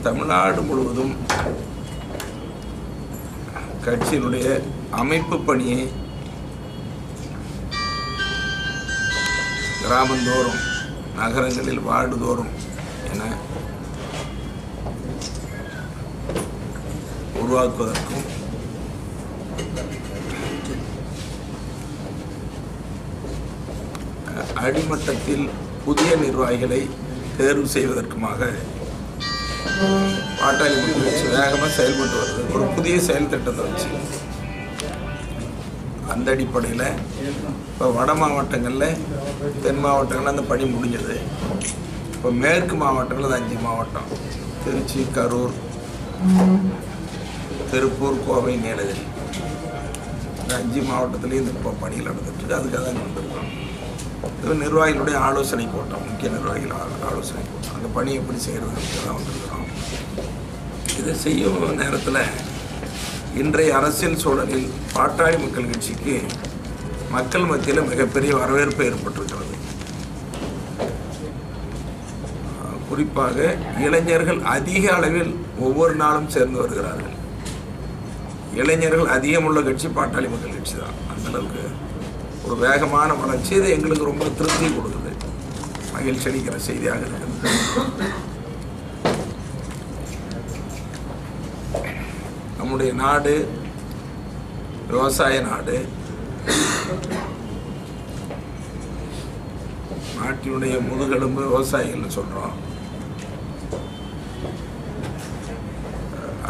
தமிழ்நாடு முழுவதும் கட்சியினுடைய அமைப்பு பணியை கிராமந்தோறும் நகரங்களில் வார்டுதோறும் என உருவாக்குவதற்கும் அடிமட்டத்தில் புதிய நிர்வாகிகளை தேர்வு செய்வதற்குமாக பாட்டாளி மக்கள் கட்சி வேகமாக செயல்பட்டு வருது. ஒரு புதிய செயல் திட்டத்தை வச்சு அந்த அடிப்படையில் இப்போ வட மாவட்டங்களில் தென் மாவட்டங்களில் அந்த பணி முடிஞ்சது. இப்போ மேற்கு மாவட்டங்களில் 5 மாவட்டம், திருச்சி, கரூர், திருப்பூர், கோவை, நீலகிரி, இந்த 5 மாவட்டத்துலேயும் இந்த இப்போ பணிகள் நடந்துட்டுருக்கு. அதுக்காக தான் வந்திருக்கோம். இது நிர்வாகிகளுடைய ஆலோசனை கூட்டம், முக்கிய நிர்வாகிகள் ஆலோசனை கூட்டம். அந்த பணி எப்படி செய்கிறதுக்கு தான் வந்திருக்கிறோம். இதை செய்யும் நேரத்தில் இன்றைய அரசியல் சூழலில் பாட்டாளி மக்கள் கட்சிக்கு மக்கள் மத்தியில் மிகப்பெரிய வரவேற்பு ஏற்பட்டிருக்கிறது. குறிப்பாக இளைஞர்கள் அதிக அளவில் ஒவ்வொரு நாளும் சேர்ந்து வருகிறார்கள். இளைஞர்கள் அதிகமுள்ள கட்சி பாட்டாளி மக்கள் கட்சி தான். அந்தளவுக்கு ஒரு வேகமான வளர்ச்சி. இது எங்களுக்கு ரொம்ப திருப்தி கொடுக்குது, மகிழ்ச்சி அளிக்கிற செய்தியாக இருக்குது. நம்முடைய நாடு விவசாய நாடு. நாட்டினுடைய முதுகெலும்பு விவசாயிகள்னு சொல்கிறோம்.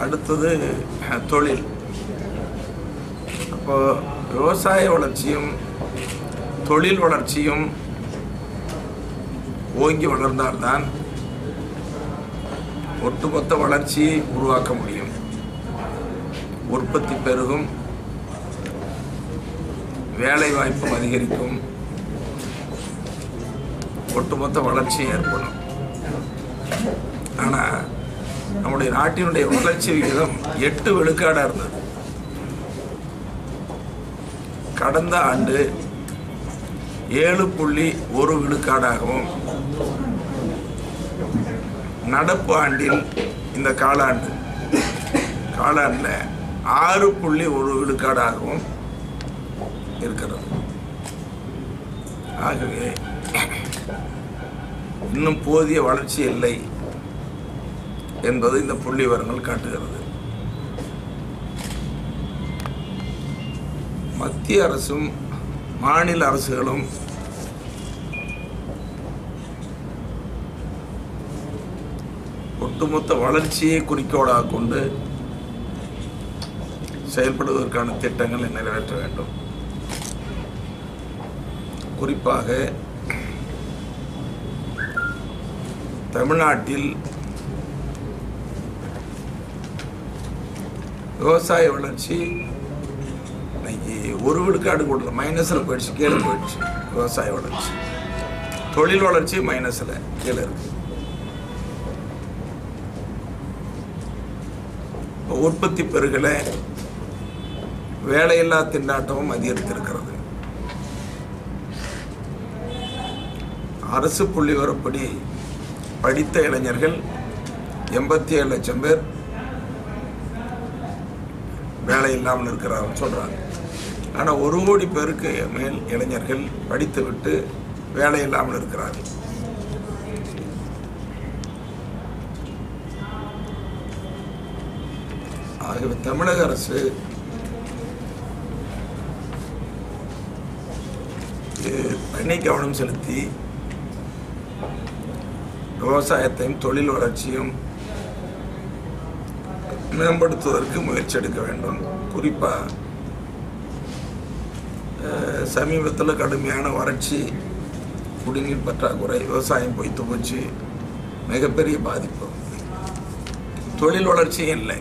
அடுத்தது தொழில். அப்போ விவசாய வளர்ச்சியும் தொழில் வளர்ச்சியும் ஓங்கி வளர்ந்தால்தான் ஒட்டுமொத்த வளர்ச்சியை உருவாக்க முடியும். உற்பத்தி பெருகும், வேலை வாய்ப்பும் அதிகரிக்கும், ஒட்டுமொத்த வளர்ச்சி ஏற்படும். ஆனால் நம்முடைய நாட்டினுடைய வளர்ச்சி விகிதம் 8 விழுக்காடாக இருந்தது. கடந்த ஆண்டு 7.1 விழுக்காடாகவும், நடப்பு ஆண்டில் இந்த காலாண்டில் 6.1 விழுக்காடாகவும் இருக்கிறது. ஆகவே இன்னும் போதிய வளர்ச்சி இல்லை என்பது இந்த புள்ளி விவரங்கள் காட்டுகிறது. மத்திய அரசும் மாநில அரசுகளும் ஒட்டுமொத்த வளர்ச்சியை குறிக்கோளாக கொண்டு செயல்படுவதற்கான திட்டங்களை நிறைவேற்ற வேண்டும். குறிப்பாக தமிழ்நாட்டில் விவசாய வளர்ச்சி இன்னைக்கு 1 விழுக்காடு கூட மைனஸில் போயிடுச்சு, கீழே போயிடுச்சு. விவசாய வளர்ச்சி, தொழில் வளர்ச்சி மைனஸில் கீழே இருக்கு. உற்பத்தி பெருகலை, வேலையில்லா திண்டாட்டமும் அதிகரித்திருக்கிறது. அரசு புள்ளி விவரப்படி படித்த இளைஞர்கள் 87 லட்சம் பேர் வேலை இல்லாமல் இருக்கிறார்கள் சொல்கிறாங்க. ஆனால் 1 கோடி பேருக்கு மேல் இளைஞர்கள் படித்துவிட்டு வேலை இல்லாமல் இருக்கிறார்கள். ஆகவே தமிழக அரசு தனி கவனம் செலுத்தி விவசாயத்தையும் தொழில் வளர்ச்சியும் மேம்படுத்துவதற்கு முயற்சி எடுக்க வேண்டும். குறிப்பாக சமீபத்தில் கடுமையான வறட்சி, குடிநீர் பற்றாக்குறை, விவசாயம் பொய்த்து போச்சு, மிகப்பெரிய பாதிப்பு. தொழில் வளர்ச்சியும் இல்லை.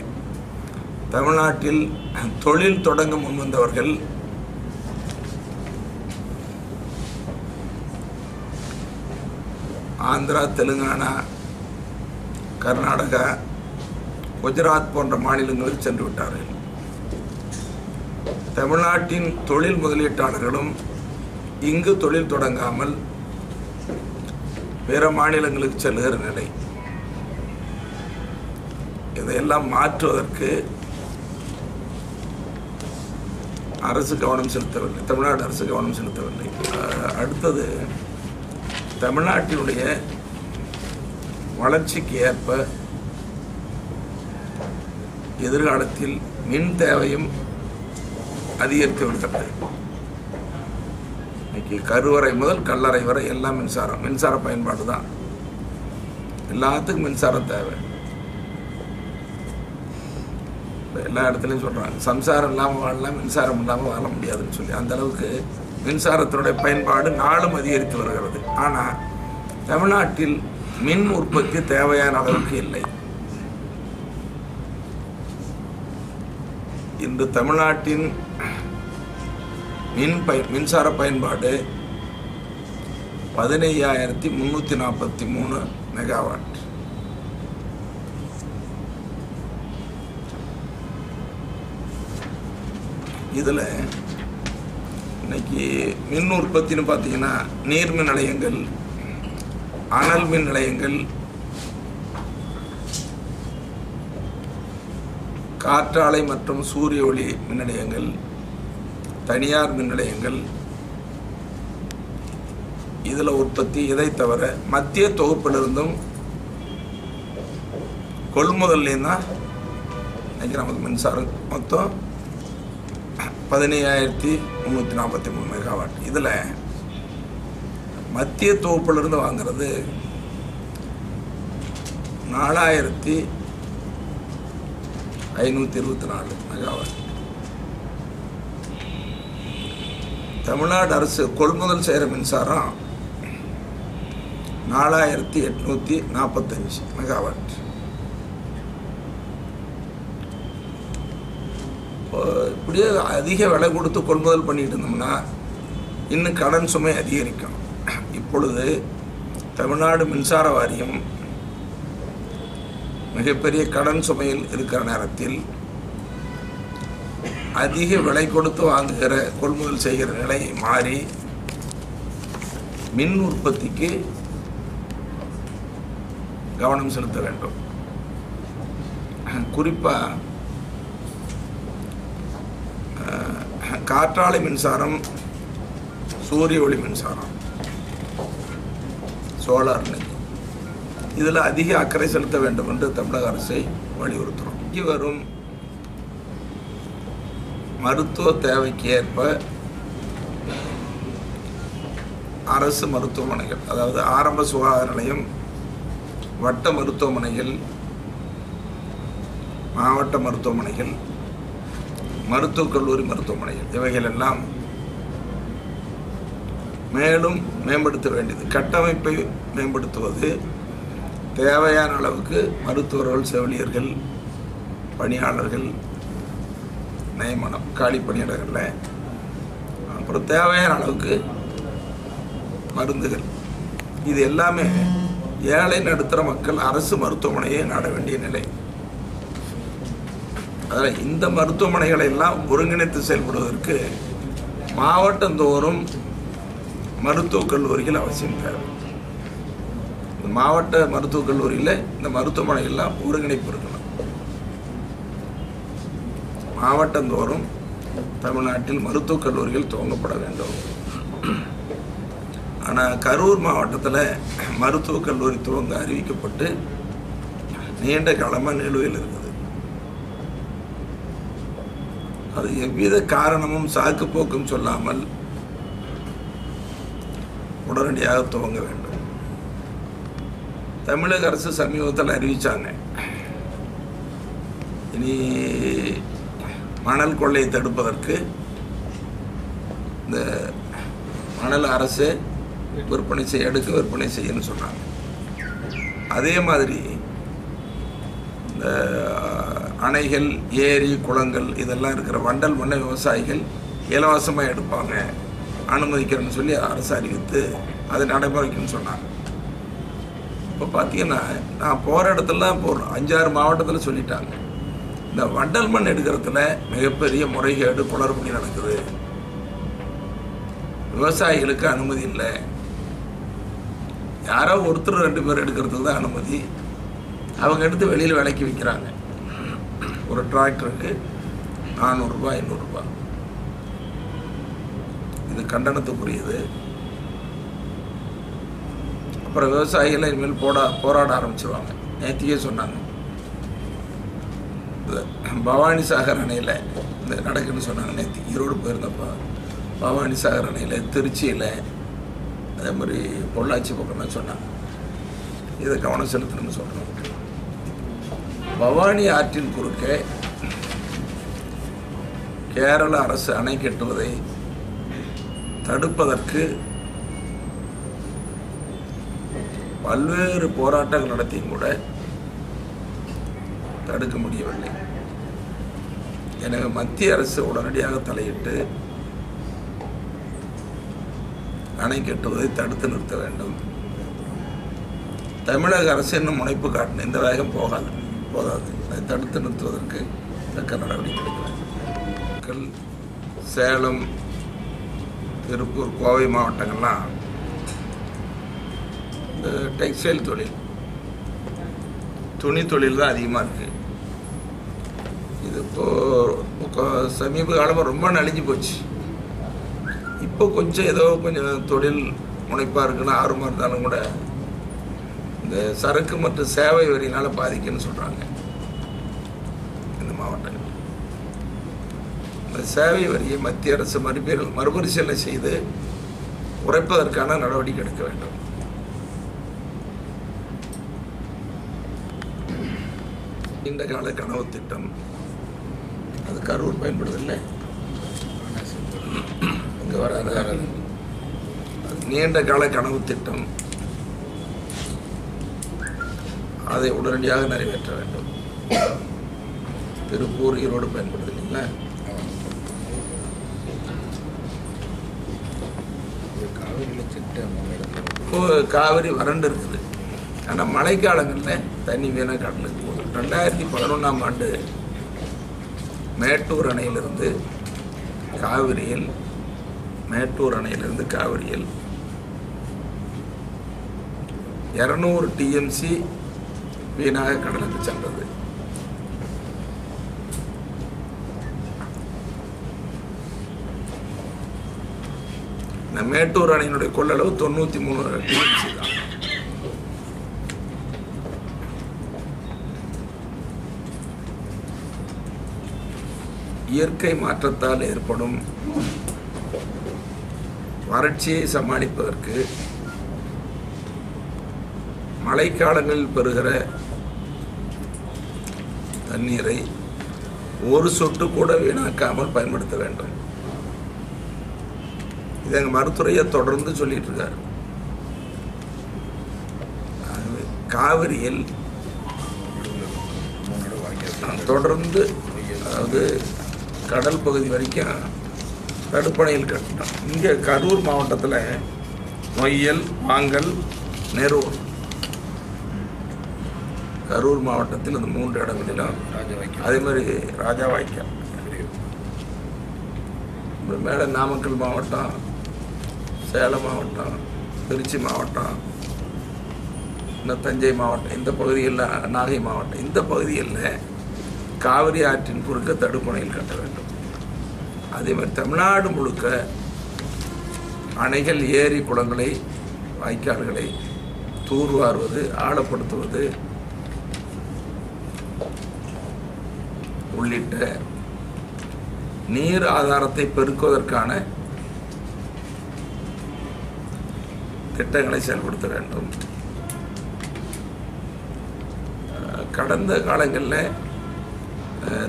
தமிழ்நாட்டில் தொழில் தொடங்க முன்வந்தவர்கள் ஆந்திரா, தெலுங்கானா, கர்நாடகா, குஜராத் போன்ற மாநிலங்களுக்கு சென்று விட்டார்கள். தமிழ்நாட்டின் தொழில் முதலீட்டாளர்களும் இங்கு தொழில் தொடங்காமல் பிற மாநிலங்களுக்கு செல்லுகிற நிலை. இதையெல்லாம் மாற்றுவதற்கு அரசு கவனம் செலுத்தவில்லை, தமிழ்நாடு அரசு கவனம் செலுத்தவில்லை. அடுத்தது, தமிழ்நாட்டினுடைய வளர்ச்சிக்கு ஏற்ப எதிர்காலத்தில் மின் தேவையும் அதிகரித்து விடுகிறது. இன்னைக்கு கருவறை முதல் கல்லறை வரை எல்லாம் மின்சார பயன்பாடு தான். எல்லாத்துக்கும் மின்சாரம் தேவை. எல்லா இடத்துலையும் சொல்கிறாங்க சம்சாரம் இல்லாமல் வாழலாம், மின்சாரம் இல்லாமல் வாழ முடியாதுன்னு சொல்லி. அந்த அளவுக்கு மின்சாரத்தினுடைய பயன்பாடு நாளும் அதிகரித்து வருகிறது. ஆனால் தமிழ்நாட்டில் மின் உற்பத்தி தேவையான அளவுக்கு இல்லை. இன்று தமிழ்நாட்டின் மின்சார பயன்பாடு 15,343 மெகாவாட். இதில் இன்னைக்கு மின் உற்பத்தின்னு பார்த்தீங்கன்னா நீர்மின் நிலையங்கள், அனல் மின் நிலையங்கள், காற்றாலை மற்றும் சூரிய ஒளி மின் நிலையங்கள், தனியார் மின் நிலையங்கள், இதில் உற்பத்தி. இதை தவிர மத்திய தொகுப்பிலிருந்தும் கொள்முதல்லையும் தான் இன்னைக்கு நமக்கு மின்சாரம் மொத்தம் 15,343 மெகாவாட். இதில் மத்திய தொகுப்பிலிருந்து வாங்கிறது 4,524 மெகாவாட். தமிழ்நாடு அரசு கொள்முதல் செய்கிற மின்சாரம் 4,845 மெகாவாட். இப்படியே அதிக விலை கொடுத்து கொள்முதல் பண்ணிட்டு இருந்தோம்னா இன்னும் கடன் சுமை அதிகரிக்கும். இப்பொழுது தமிழ்நாடு மின்சார வாரியம் மிகப்பெரிய கடன் சுமையில் இருக்கிற நேரத்தில் அதிக விலை கொடுத்து வாங்குகிற கொள்முதல் செய்கிற நிலை மாறி மின் உற்பத்திக்கு கவனம் செலுத்த வேண்டும். குறிப்பாக காற்றாலை மின்சாரம், சூரிய ஒளி மின்சாரம், சோலார் எனர்ஜி, இதில் அதிக அக்கறை செலுத்த வேண்டும் என்று தமிழக அரசை வலியுறுத்துகிறோம். இங்கே வரும் மருத்துவ தேவைக்கு ஏற்ப அரசு மருத்துவமனைகள், அதாவது ஆரம்ப சுகாதார நிலையம், வட்ட மருத்துவமனைகள், மாவட்ட மருத்துவமனைகள், மருத்துவக் கல்லூரி மருத்துவமனைகள், இவைகள் எல்லாம் மேலும் மேம்படுத்த வேண்டியது. கட்டமைப்பை மேம்படுத்துவது, தேவையான அளவுக்கு மருத்துவர்கள், செவிலியர்கள், பணியாளர்கள் நியமனம், காலி பணியிடங்களில், அப்புறம் தேவையான அளவுக்கு மருந்துகள், இது எல்லாமே ஏழை நடுத்தர மக்கள் அரசு மருத்துவமனையை நாட வேண்டிய நிலை. அதில் இந்த மருத்துவமனைகளை எல்லாம் ஒருங்கிணைத்து செயல்படுவதற்கு மாவட்டந்தோறும் மருத்துவக் கல்லூரிகள் அவசியம் தேவை. மாவட்ட மருத்துவக் கல்லூரியில் இந்த மருத்துவமனைகள்லாம் ஒருங்கிணைப்பு இருக்கணும். மாவட்டந்தோறும் தமிழ்நாட்டில் மருத்துவக் கல்லூரிகள் துவங்கப்பட வேண்டும். ஆனால் கரூர் மாவட்டத்தில் மருத்துவக் கல்லூரி துவங்க அறிவிக்கப்பட்டு நீண்ட காலமாக நிலுவையில் இருக்குது. அது எவ்வித காரணமும் சாக்கு போக்கும் சொல்லாமல் உடனடியாக துவங்க வேண்டும். தமிழக அரசு சமீபத்தில் அறிவித்தாங்க, இனி மணல் கொள்ளையை தடுப்பதற்கு இந்த மணல் அரசு விற்பனை செய்யணும்னு சொன்னாங்க. அதே மாதிரி இந்த அணைகள், ஏரி, குளங்கள் இதெல்லாம் இருக்கிற வண்டல் மண்ணை விவசாயிகள் இலவசமாக எடுப்பாங்க, அனுமதிக்கிறேன்னு சொல்லி அரசு அறிவித்து அதை நடைமுறைக்குன்னு சொன்னாங்க. இப்போ பார்த்தீங்கன்னா நான் போகிற இடத்துலலாம் இப்போ 5-6 மாவட்டத்தில் சொல்லிட்டாங்க, இந்த வண்டல் மண் எடுக்கிறதுல மிகப்பெரிய முறைகேடு, குளறுபடி நடக்குது, விவசாயிகளுக்கு அனுமதி இல்லை, யாரோ ஒருத்தர் 2 பேர் எடுக்கிறதுக்கு தான் அனுமதி, அவங்க எடுத்து வெளியில் விலைக்கு விற்கிறாங்க. ஒரு டிராக்டருக்கு 400 ரூபாய் 500 ரூபாய். இது கண்டனத்துக்குரியது. அப்புறம் விவசாயிகள் இனிமேல் போராட ஆரம்பிச்சிருவாங்க. நேற்றுக்கே சொன்னாங்க, பவானி சாகர் அணையில் இந்த நடக்குன்னு சொன்னாங்க. நேற்று ஈரோடு போயிருந்தப்போ பவானி சாகர் அணையில், திருச்சியில், அதே மாதிரி பொள்ளாச்சி பக்கம்லாம் சொன்னாங்க. இதை கவனம் செலுத்தணும்னு சொல்கிறோம். பவானி ஆற்றின் குறுக்கே கேரள அரசு அணை கட்டுவதை தடுப்பதற்கு பல்வேறு போராட்டங்கள் நடத்தியும் கூட தடுக்க முடியவில்லை. எனவே மத்திய அரசு உடனடியாக தலையிட்டு அணை கட்டுவதை தடுத்து நிறுத்த வேண்டும். தமிழக அரசு இன்னும் முனைப்பு காட்டணும். இந்த வேகம் போதாது. அதை தடுத்து நிறுத்துவதற்கு தக்க நடவடிக்கை எடுக்க வேண்டும். சேலம், திருப்பூர், கோவை மாவட்டங்கள்லாம் இந்த டெக்ஸ்டைல் தொழில், துணி தொழில் தான் அதிகமாக இருக்குது. இது இப்போ சமீப காலமாக ரொம்ப நலிஞ்சு போச்சு. இப்போ கொஞ்சம் ஏதோ கொஞ்சம் தொழில் முனைப்பாக இருக்குன்னு ஆர்வமாக இருந்தாலும் கூட இந்த சரக்கு மற்றும் சேவை வரியினால் பாதிக்குன்னு சொல்கிறாங்க. இந்த மாவட்டங்கள் இந்த சேவை வரியை மத்திய அரசு மறுபரிசீலனை செய்து குறைப்பதற்கான நடவடிக்கை எடுக்க வேண்டும். நீண்ட கால கனவு திட்டம், அது கரூர் பயன்படுதில்லை, இங்கே வராது. நீண்ட கால கனவு திட்டம், அதை உடனடியாக நிறைவேற்ற வேண்டும். திருப்பூர், ஈரோடு பயன்படுது இல்லைங்களா? காவிரி வறண்டு இருக்குது. ஆனால் மழைக்காலங்களில் தண்ணி வீணாக கடலுக்கு போகுது. 2011ஆம் ஆண்டு மேட்டூர் அணையிலிருந்து காவிரியில் 200 TMC வீணாக கடலுக்கு சென்றது. இந்த மேட்டூர் அணையினுடைய கொள்ளளவு 93 TMC தான். இயற்கை மாற்றத்தால் ஏற்படும் வறட்சியை சமாளிப்பதற்கு மழைக்காலங்களில் பெறுகிற தண்ணீரை ஒரு சொட்டு கூட வீணாக்காமல் பயன்படுத்த வேண்டும். இது எங்கள் மருத்துவரையை தொடர்ந்து சொல்லிட்டு இருக்காரு. காவிரியில் தொடர்ந்து, அதாவது கடல் பகுதி வரைக்கும் தடுப்பணையில் கட்டணும். இங்கே கரூர் மாவட்டத்தில் நொய்யல், வாங்கல், நெரூர், கரூர் மாவட்டத்தில் இந்த 3 இடங்களிலும், அதே மாதிரி ராஜாவாய்க்கால், மேலே நாமக்கல் மாவட்டம், சேலம் மாவட்டம், திருச்சி மாவட்டம், இன்னும் தஞ்சை மாவட்டம், இந்த பகுதியில் நாகை மாவட்டம், இந்த பகுதியில் காவிரி ஆற்றின் குறுக்க தடுப்பணையில் கட்ட வேண்டும். அதே மாதிரி தமிழ்நாடு முழுக்க அணைகள், ஏரி, குளங்களை, வாய்க்கால்களை தூர்வாருவது, ஆழப்படுத்துவது உள்ளிட்ட நீர் ஆதாரத்தை பெருக்குவதற்கான திட்டங்களை செயல்படுத்த வேண்டும். கடந்த காலங்களில்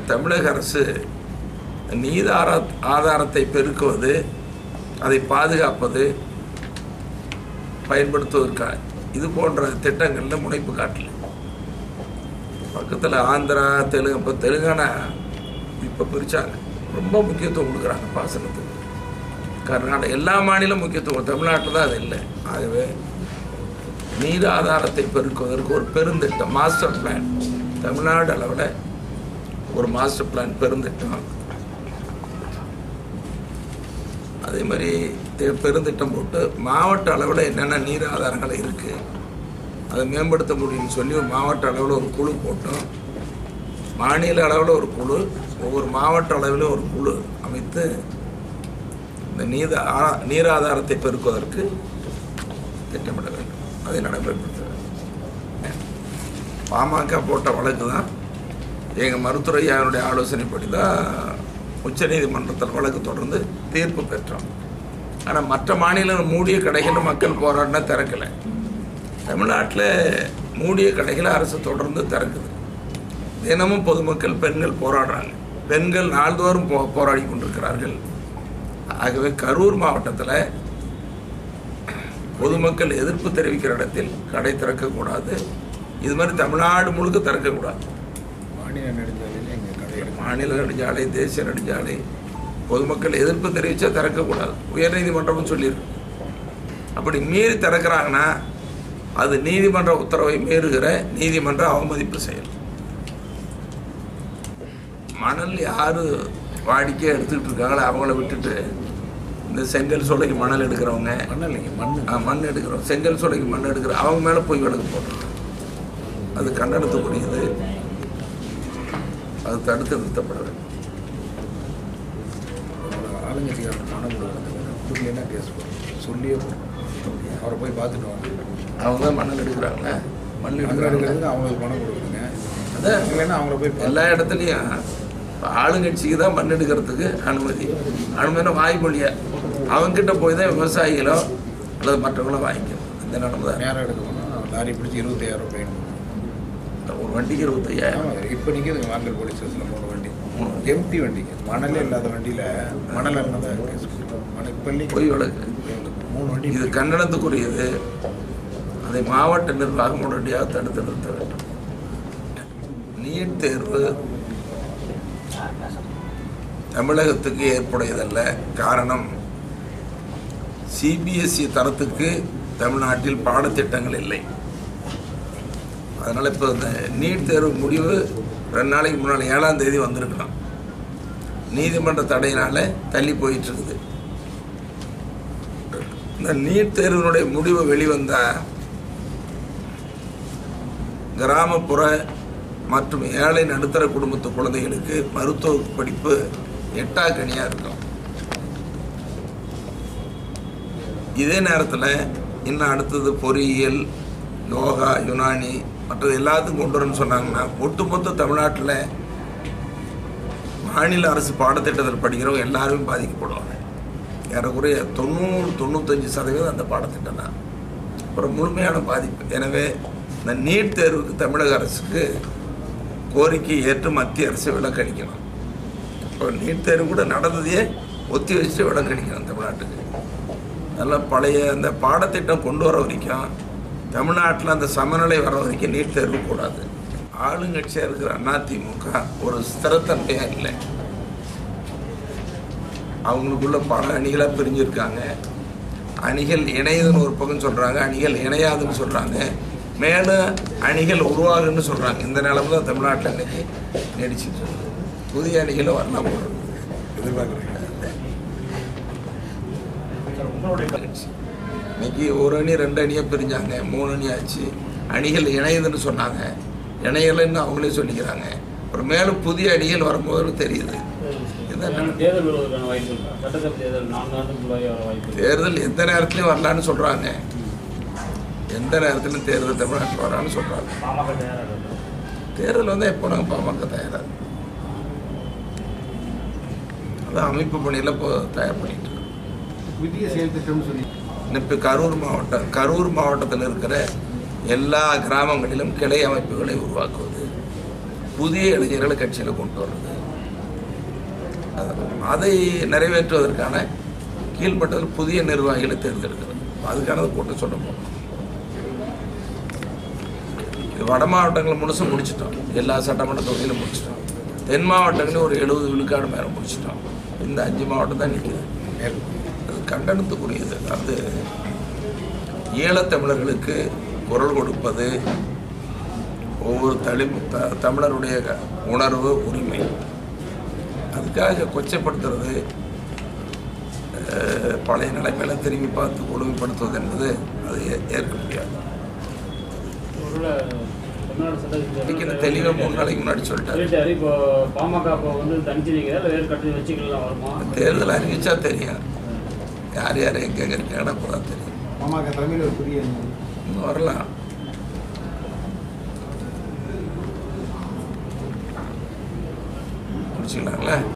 தமிழக அரசு நீர் ஆதாரத்தை பெருக்குவது, அதை பாதுகாப்பது, பயன்படுத்துவதற்காக இது போன்ற திட்டங்களில் முனைப்பு காட்டல. பக்கத்தில் ஆந்திரா, தெலுங்கு, தெலுங்கானா இப்போ பிரித்தாங்க, ரொம்ப முக்கியத்துவம் கொடுக்குறாங்க பாசனத்துக்கு. கர்நாடகா, எல்லா மாநிலம் முக்கியத்துவம், தமிழ்நாட்டில் தான் அது இல்லை. ஆகவே நீர் ஆதாரத்தை பெருக்குவதற்கு ஒரு பெருந்திட்டம், மாஸ்டர் பிளான், தமிழ்நாடு அளவில் ஒரு மாஸ்டர் பிளான் பெருந்திட்டம், அதே மாதிரி பெருந்திட்டம் போட்டு மாவட்ட அளவில் என்னென்ன நீர் ஆதாரங்கள் இருக்குது அதை மேம்படுத்த முடியும்னு சொல்லி ஒரு மாவட்ட அளவில் ஒரு குழு போட்டோம். மாநில அளவில் ஒரு குழு, ஒவ்வொரு மாவட்ட அளவில் ஒரு குழு அமைத்து இந்த நீர் ஆதாரத்தை பெருக்குவதற்கு திட்டமிட வேண்டும். அதை நடைமுறைப்படுத்த வேண்டும். பாமக போட்ட வழக்கு தான் எங்கள் மருத்துவரையாருடைய ஆலோசனைப்படி தான் உச்சநீதிமன்றத்தில் வழக்கு தொடர்ந்து தீர்ப்பு பெற்றோம். ஆனால் மற்ற மாநிலங்கள் மூடிய கடைகள் மக்கள் போராடினா திறக்கலை. தமிழ்நாட்டில் மூடிய கடைகளை அரசு தொடர்ந்து திறக்குது. தினமும் பொதுமக்கள், பெண்கள் போராடுறாங்க. பெண்கள் நாள்தோறும் போராடி கொண்டிருக்கிறார்கள். ஆகவே கரூர் மாவட்டத்தில் பொதுமக்கள் எதிர்ப்பு தெரிவிக்கிற இடத்தில் கடை திறக்கக்கூடாது. இது மாதிரி தமிழ்நாடு முழுக்க திறக்கக்கூடாது. மாநில நெடுஞ்சாலை, தேசிய நெடுஞ்சாலை பொதுமக்கள் எதிர்ப்பு தெரிவித்தா திறக்கக்கூடாது. உயர்நீதிமன்றமும் சொல்லியிருக்கு. அப்படி மீறி திறக்கிறாங்கன்னா அது நீதிமன்ற உத்தரவை மீறுகிற நீதிமன்ற அவமதிப்பு செயல். மணல் யார் வாடிக்கையாக எடுத்துக்கிட்டு இருக்காங்களோ அவங்கள விட்டுட்டு இந்த செங்கல் சோலைக்கு மணல் எடுக்கிறவங்க, மண் எடுக்கிறவங்க, செங்கல் சோலைக்கு மண் எடுக்கிற அவங்க மேலே போய் வழக்கு போடுறாங்க. அது கண்டனத்துக்குரியது. அது தடுத்து நிறுத்தப்பட வேண்டும். ஆளுங்கட்சிக்காரன் பணம் கொடுக்குறதுக்கு கேஸ் சொல்லியே அவரை போய் பார்த்துட்டு வாங்க. அவங்க தான் மணல் எடுக்கிறாங்க. மண் எடுக்கிறாங்க, அவங்களுக்கு பணம் கொடுக்குறதுங்க. அதான் இல்லைன்னா அவங்கள போய் எல்லா இடத்துலையும் ஆளுங்கட்சிக்கு தான் மண் எடுக்கிறதுக்கு அனுமதினா வாய்மொழியா அவங்ககிட்ட போய் தான் விவசாயிகளோ அல்லது மற்றவங்களோ வாங்கிக்கணும். இந்த நிலைமை தான். நேரம் எடுக்கணும். லாரி பிடிச்சி 25,000 ரூபாய் ஒரு வண்டிக்கு 25,000. இப்போ நிற்கிதுங்க மார்க்கெட் போலீஸ் ஸ்டேஷனில் 3 வண்டி, எம்டி வண்டிக்கு, மணலே இல்லாத வண்டியில் மணல் இருந்தால் கேஸ் மணல் பொய் வழக்கு 3 வண்டி. இது கண்டனத்துக்குரியது. அதை மாவட்ட நிர்வாகம் உடனடியாக தடுத்து நிறுத்த வேண்டும். நீட் தேர்வு தமிழகத்துக்கு ஏற்புடையதல்ல. காரணம், சிபிஎஸ்இ தரத்துக்கு தமிழ்நாட்டில் பாடத்திட்டங்கள் இல்லை. அதனால் இப்போ இந்த நீட் தேர்வு முடிவு 2 நாளைக்கு முன்னால் 7ஆம் தேதி வந்திருக்கலாம். நீதிமன்ற தடையினால் தள்ளி போயிட்டுருக்குது. இந்த நீட் தேர்வினுடைய முடிவு வெளிவந்தால் கிராமப்புற மற்றும் ஏழை நடுத்தர குடும்பத்து குழந்தைகளுக்கு மருத்துவ படிப்பு எட்டாக்கனியாக இருக்கும். இதே நேரத்தில் இன்னும் அடுத்தது பொறியியல், யோகா, யுனானி மற்றது எல்லாத்துக்கும் கொண்டு வரணும்னு சொன்னாங்கன்னா ஒட்டுமொத்த தமிழ்நாட்டில் மாநில அரசு பாடத்திட்டத்தில் படிக்கிறவங்க எல்லாருமே பாதிக்கப்படுவாங்க. ஏறக்குறைய 90-95% அந்த பாடத்திட்டம் தான். அப்புறம் முழுமையான பாதிப்பு. எனவே இந்த நீட் தேர்வுக்கு தமிழக அரசுக்கு கோரிக்கை ஏற்று மத்திய அரசு விலக்களிக்கணும். இப்போ நீட் தேர்வு கூட நடந்ததையே ஒத்தி வச்சுட்டு விலக்களிக்கணும் தமிழ்நாட்டுக்கு. அதெல்லாம் பழைய அந்த பாடத்திட்டம் கொண்டு வர வரைக்கும் தமிழ்நாட்டில் அந்த சமநிலை வர வரைக்கும் நீட் தேர்வு கூடாது. ஆளுங்கட்சியாக இருக்கிற அதிமுக ஒரு ஸ்திரத்தன்மையாக இல்லை. அவங்களுக்குள்ள பல அணிகளாக பிரிஞ்சிருக்காங்க. அணிகள் இணையுதுன்னு ஒரு பக்கம் சொல்கிறாங்க, அணிகள் இணையாதுன்னு சொல்கிறாங்க, மேலும் அணிகள் உருவாகுன்னு சொல்கிறாங்க. இந்த நிலைமை தான் தமிழ்நாட்டில் இன்னைக்கு நீடிச்சிட்டு இருக்குது. புதிய அணிகளை வரலாம் போடுறது எதிர்பார்க்குறாங்க. இன்னைக்கு ஒரு அணி 2 அணியாக பிரிஞ்சாங்க, 3 அணி ஆச்சு. அணிகள் இணையுதுன்னு சொன்னாங்க, இணையலைன்னு அவங்களே சொல்லிக்கிறாங்க. அப்புறம் மேலும் புதிய அணிகள் வரும்போது தெரியுது. தேர்தல் எந்த நேரத்துலையும் வரலான்னு சொல்கிறாங்க. எந்த நேரத்திலும் தேர்தல் தமிழ்நாட்டில் வரான்னு சொல்கிறாங்க. தேர்தல் வந்தால் எப்போ நாங்கள் பாமக தயாராக அதான் அமைப்பு பணியில் இப்போ தயார் பண்ணிட்டு இருக்கோம். புதிய செயல் திட்டம்னு சொல்லி இப்போ கரூர் மாவட்டத்தில் இருக்கிற எல்லா கிராமங்களிலும் கிளை அமைப்புகளை உருவாக்குவது, புதிய இளைஞர்களை கட்சியில் கொண்டு வருவது, அதை நிறைவேற்றுவதற்கான கீழ்மட்டத்தில் புதிய நிர்வாகிகளை தேர்ந்தெடுக்கிறது. அதுக்கானது கூட்டம் சொல்ல போகிறோம். வட மாவட்டங்களை முழுசும் முடிச்சிட்டோம். எல்லா சட்டமன்ற தொகுதியிலும் முடிச்சிட்டோம். தென் மாவட்டங்களையும் ஒரு 70 விழுக்காடு மேலே முடிச்சிட்டோம். இந்த 5 மாவட்டம் தான் நிற்கிது. அது கண்டனத்துக்குரியது. அது ஈழத்தமிழர்களுக்கு குரல் கொடுப்பது ஒவ்வொரு தமிழருடைய உணர்வு, உரிமை. அதுக்காக கொச்சைப்படுத்துறது, பழைய நிலைமையில திரும்பி பார்த்து கொடுமைப்படுத்துவது என்பது அது ஏற்க முடியாது. இன்னைக்கு தெளிவாக 3 நாளைக்கு முன்னாடி சொல்லிட்டாரு. இப்போ பாமக வந்து தனிச்சு நிற்கிறா இல்லை வேறு கட்சி வச்சுக்கலாம் வருமா? தேர்தல் அறிவிச்சா தெரியும் யார் யார் எங்கே இருக்காங்கன்னா அப்போ தெரியும். பாமக தலைமையில் ஒரு புதிய இன்னும் வரலாம். முடிச்சுக்கலாங்களே.